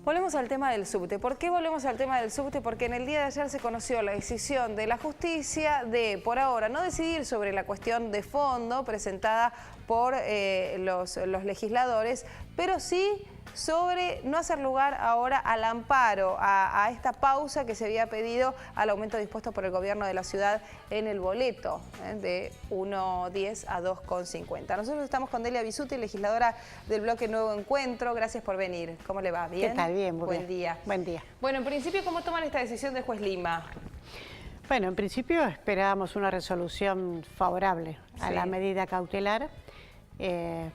Volvemos al tema del subte. ¿Por qué volvemos al tema del subte? Porque en el día de ayer se conoció la decisión de la justicia de, por ahora, no decidir sobre la cuestión de fondo presentada por los legisladores, pero sí sobre no hacer lugar ahora al amparo, a esta pausa que se había pedido al aumento dispuesto por el gobierno de la ciudad en el boleto, de 1,10 a 2,50. Nosotros estamos con Delia Bisuti, legisladora del bloque Nuevo Encuentro. Gracias por venir. ¿Cómo le va? ¿Bien? ¿Qué tal? Bien, muy Buen bien. día. Buen día. Bueno, en principio, ¿cómo toman esta decisión del juez Lima? Bueno, en principio esperábamos una resolución favorable a la medida cautelar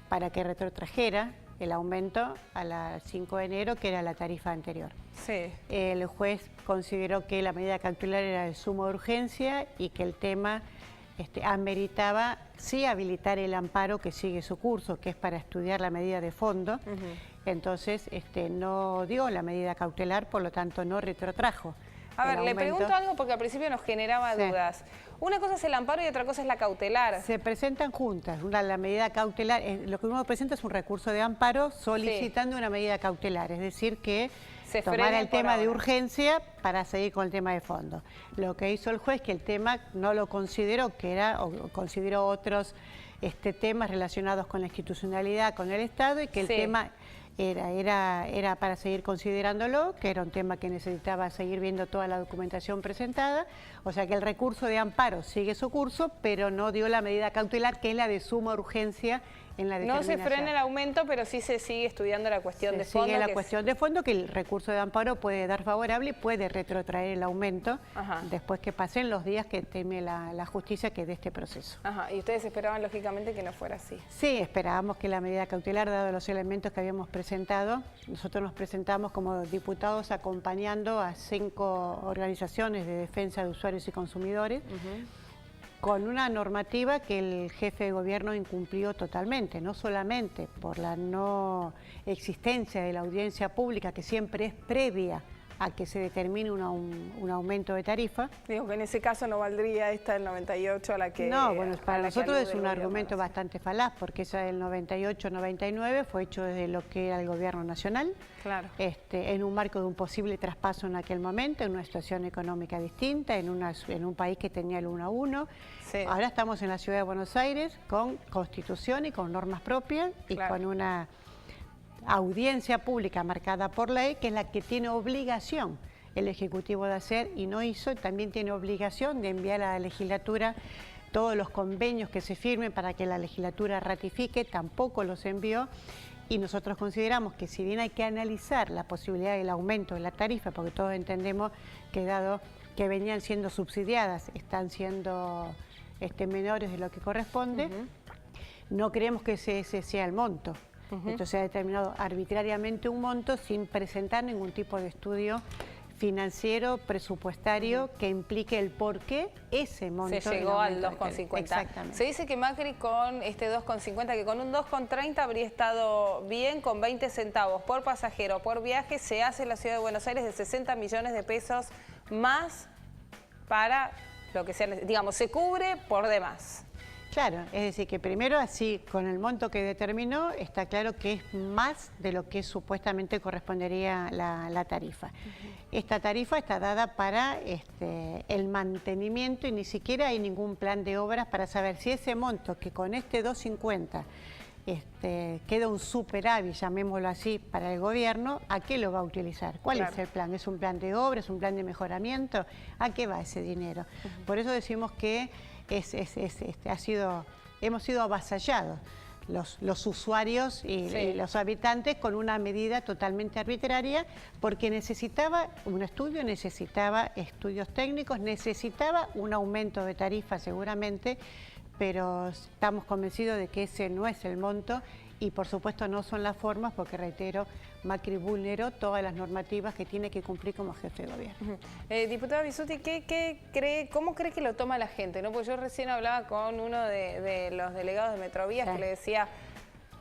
para que retrotrajera el aumento a las 5 de enero, que era la tarifa anterior. Sí. El juez consideró que la medida cautelar era de suma urgencia y que el tema ameritaba sí habilitar el amparo que sigue su curso, que es para estudiar la medida de fondo. Entonces, no dio la medida cautelar, por lo tanto no retrotrajo. A ver, le pregunto algo porque al principio nos generaba dudas. Una cosa es el amparo y otra cosa es la cautelar. Se presentan juntas. La medida cautelar, lo que uno presenta es un recurso de amparo solicitando una medida cautelar, es decir, que se tomara el tema de urgencia para seguir con el tema de fondo. Lo que hizo el juez, que el tema no lo consideró, que era, o consideró otros temas relacionados con la institucionalidad, con el Estado, y que el tema era para seguir considerándolo, que era un tema que necesitaba seguir viendo toda la documentación presentada, o sea que el recurso de amparo sigue su curso, pero no dio la medida cautelar, que es la de suma urgencia en la determinación. No se frena el aumento, pero sí se sigue estudiando la cuestión de fondo. Sigue la cuestión de fondo, que el recurso de amparo puede dar favorable y puede retrotraer el aumento después que pasen los días que teme la justicia que dé este proceso. Y ustedes esperaban lógicamente que no fuera así. Sí, esperábamos que la medida cautelar, dado los elementos que habíamos presentado, nosotros nos presentamos como diputados acompañando a 5 organizaciones de defensa de usuarios y consumidores, con una normativa que el jefe de gobierno incumplió totalmente, no solamente por la no existencia de la audiencia pública, que siempre es previa a que se determine un aumento de tarifa. Digo que en ese caso no valdría esta del 98 a la que... No, bueno, para nosotros es un argumento bastante falaz, porque esa del 98-99 fue hecho desde lo que era el gobierno nacional, en un marco de un posible traspaso en aquel momento, en una situación económica distinta, en un país que tenía el 1 a 1. Ahora estamos en la ciudad de Buenos Aires con constitución y con normas propias y con una audiencia pública marcada por ley, que es la que tiene obligación el Ejecutivo de hacer y no hizo. También tiene obligación de enviar a la legislatura todos los convenios que se firmen para que la legislatura ratifique, tampoco los envió. Y nosotros consideramos que si bien hay que analizar la posibilidad del aumento de la tarifa, porque todos entendemos que dado que venían siendo subsidiadas, están siendo menores de lo que corresponde, no creemos que ese sea el monto. Entonces se ha determinado arbitrariamente un monto sin presentar ningún tipo de estudio financiero, presupuestario, que implique el por qué ese monto... Se llegó al 2,50. Exactamente. Se dice que Macri con este 2,50, que con un 2,30 habría estado bien, con 20 centavos por pasajero, por viaje, se hace en la ciudad de Buenos Aires de 60 millones de pesos más para lo que sea, digamos, se cubre por demás. Claro, es decir, que primero así, con el monto que determinó, está claro que es más de lo que supuestamente correspondería la tarifa. Esta tarifa está dada para el mantenimiento y ni siquiera hay ningún plan de obras para saber si ese monto, que con este 2,50 queda un superávit, llamémoslo así, para el gobierno, ¿a qué lo va a utilizar? ¿Cuál es el plan? ¿Es un plan de obras? ¿Es un plan de mejoramiento? ¿A qué va ese dinero? Por eso decimos que hemos sido avasallados los usuarios y los habitantes con una medida totalmente arbitraria, porque necesitaba un estudio, necesitaba estudios técnicos, necesitaba un aumento de tarifa seguramente, pero estamos convencidos de que ese no es el monto y por supuesto no son las formas, porque reitero, Macri vulneró todas las normativas que tiene que cumplir como jefe de gobierno. Diputada Bisuti, ¿cómo cree que lo toma la gente? Porque yo recién hablaba con uno de los delegados de Metrovías que le decía,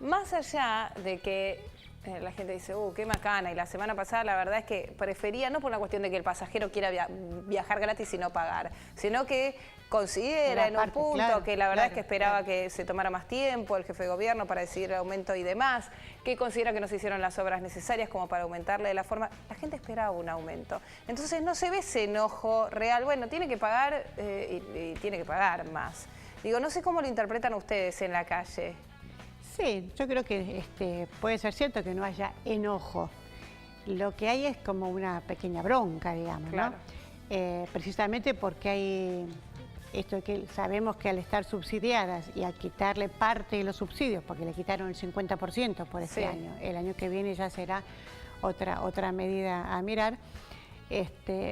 más allá de que La gente dice, qué macana, y la semana pasada la verdad es que prefería, no por una cuestión de que el pasajero quiera viajar gratis y no pagar, sino que considera en un punto que la verdad es que esperaba que se tomara más tiempo el jefe de gobierno para decidir el aumento y demás, que considera que no se hicieron las obras necesarias como para aumentarle de la forma. La gente esperaba un aumento. Entonces no se ve ese enojo real. Bueno, tiene que pagar y tiene que pagar más. Digo, no sé cómo lo interpretan ustedes en la calle. Sí, yo creo que puede ser cierto que no haya enojo. Lo que hay es como una pequeña bronca, digamos, claro, ¿no? Precisamente porque hay esto que sabemos que al estar subsidiadas y al quitarle parte de los subsidios, porque le quitaron el 50% por este año, el año que viene ya será otra medida a mirar.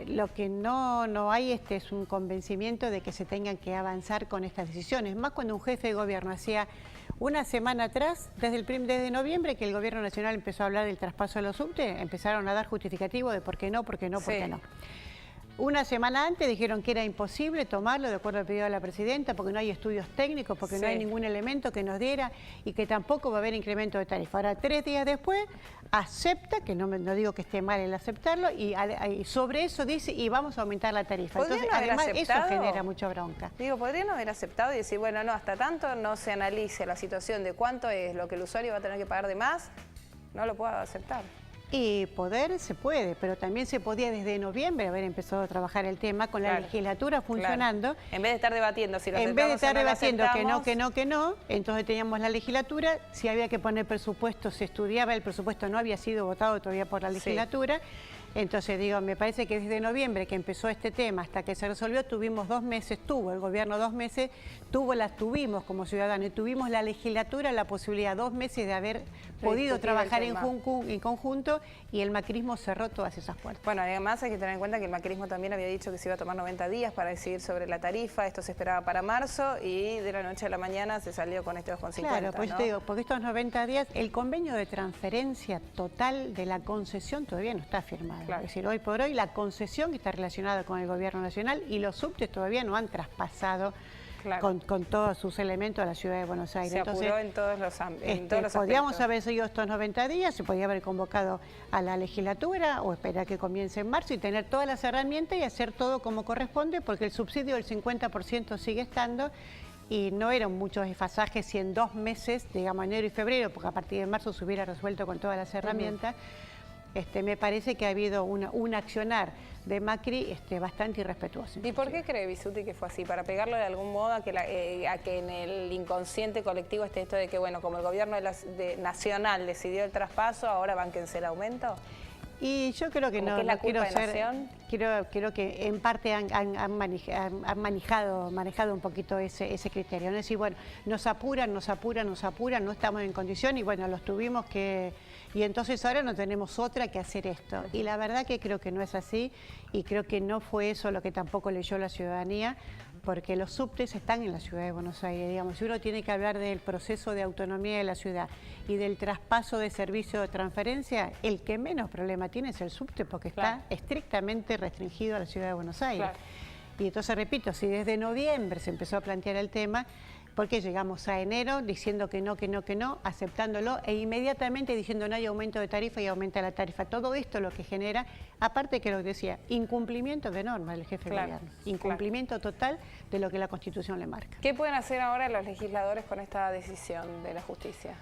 Lo que no hay es un convencimiento de que se tengan que avanzar con estas decisiones, más cuando un jefe de gobierno hacía una semana atrás, desde noviembre, que el gobierno nacional empezó a hablar del traspaso de los subtes, empezaron a dar justificativo de por qué no. Una semana antes dijeron que era imposible tomarlo de acuerdo al pedido de la presidenta porque no hay estudios técnicos, porque no hay ningún elemento que nos diera y que tampoco va a haber incremento de tarifa. Ahora, 3 días después, acepta, que no digo que esté mal el aceptarlo, y sobre eso dice, y vamos a aumentar la tarifa. Entonces, además, eso genera mucha bronca. Digo, ¿podrían no haber aceptado y decir, bueno, no, hasta tanto no se analice la situación de cuánto es lo que el usuario va a tener que pagar de más, no lo puedo aceptar? Y poder se puede, pero también se podía desde noviembre haber empezado a trabajar el tema con la legislatura funcionando. Claro. En vez de estar debatiendo si lo aceptamos, en vez de estar debatiendo que no, entonces teníamos la legislatura, si había que poner presupuesto, se estudiaba, el presupuesto no había sido votado todavía por la legislatura. Entonces, digo, me parece que desde noviembre que empezó este tema hasta que se resolvió, tuvimos 2 meses, el gobierno 2 meses, tuvimos como ciudadanos y tuvimos la legislatura la posibilidad 2 meses de haber podido trabajar en conjunto y el macrismo cerró todas esas puertas. Bueno, además hay que tener en cuenta que el macrismo también había dicho que se iba a tomar 90 días para decidir sobre la tarifa, esto se esperaba para marzo y de la noche a la mañana se salió con este 2,50. Claro, pues te digo, porque estos 90 días, el convenio de transferencia total de la concesión todavía no está firmado. Claro. Es decir, hoy por hoy la concesión está relacionada con el gobierno nacional y los subtes todavía no han traspasado con todos sus elementos a la ciudad de Buenos Aires. Se apuró en todos los aspectos. Podríamos haber seguido estos 90 días, se podía haber convocado a la legislatura o esperar que comience en marzo y tener todas las herramientas y hacer todo como corresponde, porque el subsidio del 50% sigue estando y no eran muchos desfasajes si en 2 meses, digamos enero y febrero, porque a partir de marzo se hubiera resuelto con todas las herramientas. Me parece que ha habido un accionar de Macri bastante irrespetuoso. ¿Y por qué cree Bisuti que fue así? ¿Para pegarlo de algún modo a que en el inconsciente colectivo esté esto de que, bueno, como el gobierno nacional decidió el traspaso, ahora bánquense el aumento? Y yo creo que no, que es la quiero culpa de creo que en parte han manejado un poquito ese criterio. Es decir, bueno, nos apuran, no estamos en condición y bueno, los tuvimos que... Y entonces ahora no tenemos otra que hacer esto. Y la verdad que creo que no es así y creo que no fue eso lo que tampoco leyó la ciudadanía, porque los subtes están en la ciudad de Buenos Aires, digamos. Si uno tiene que hablar del proceso de autonomía de la ciudad y del traspaso de servicio de transferencia, el que menos problema tiene es el subte, porque está estrictamente restringido a la ciudad de Buenos Aires. Claro. Y entonces, repito, si desde noviembre se empezó a plantear el tema, porque llegamos a enero diciendo que no, aceptándolo e inmediatamente diciendo no hay aumento de tarifa y aumenta la tarifa. Todo esto lo que genera, aparte que lo que decía, incumplimiento de normas del jefe de gobierno, incumplimiento total de lo que la Constitución le marca. ¿Qué pueden hacer ahora los legisladores con esta decisión de la justicia?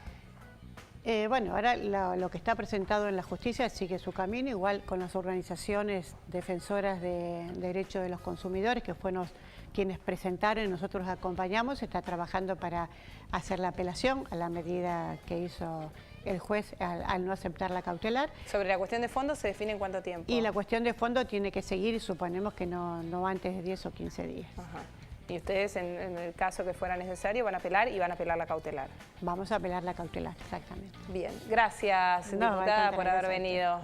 Bueno, ahora lo que está presentado en la justicia sigue su camino, igual con las organizaciones defensoras de derechos de los consumidores, que fueron quienes presentaron y nosotros acompañamos, está trabajando para hacer la apelación a la medida que hizo el juez al no aceptar la cautelar. ¿Sobre la cuestión de fondo se define en cuánto tiempo? Y la cuestión de fondo tiene que seguir y suponemos que no antes de 10 o 15 días. Ajá. Y ustedes, en el caso que fuera necesario, van a apelar y van a apelar la cautelar. Vamos a apelar la cautelar, exactamente. Bien, gracias, diputada, por haber venido.